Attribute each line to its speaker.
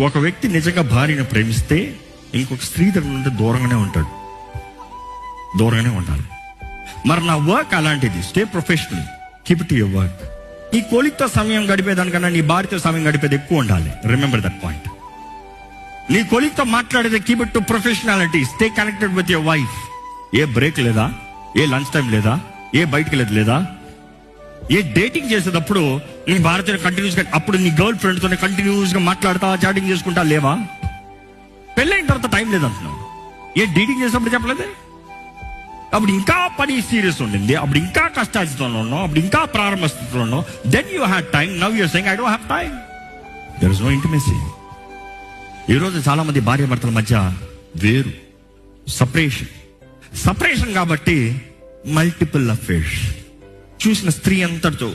Speaker 1: ఒక వ్యక్తి నిజంగా భార్యను ప్రేమిస్తే ఇంకొక స్త్రీ దగ్గర నుండి దూరంగానే ఉంటాడు, దూరంగానే ఉండాలి. మరి నా వర్క్ అలాంటిది. Stay professional, keep it your work. నీ కొలిక్తో సమయం గడిపేదానికన్నా నీ భార్యతో సమయం గడిపేది ఎక్కువ ఉండాలి. Remember that point. నీ కొలిక్తో మాట్లాడేది keep it to professionality. Stay connected with your wife. A break లేదా, ఏ లంచ్ టైం లేదా, ఏ బయటికి వెళ్ళేది లేదా, ఏ డేటింగ్ చేసేటప్పుడు నీ భారతీయ కంటిన్యూస్ గా, అప్పుడు నీ గర్ల్ ఫ్రెండ్ తోనే కంటిన్యూస్ గా మాట్లాడతా చాటింగ్ చేసుకుంటా లేవా? పెళ్ళైన తర్వాత టైం లేదంటున్నావు. ఏ డేటింగ్ చేసినప్పుడు చెప్పలేదే? అప్పుడు ఇంకా పని సీరియస్ ఉండింది, అప్పుడు ఇంకా కష్టాలతో ఉన్నావు, అప్పుడు ఇంకా ప్రారంభ స్థితిలో ఉన్నావు. Then you had time. Now you're saying I don't have time. There is no intimacy. ఈరోజు చాలా మంది భార్య భర్తల మధ్య వేరు, సపరేషన్ కాబట్టి మల్టిపుల్ అఫైర్స్. చూసిన స్త్రీ అంతటితో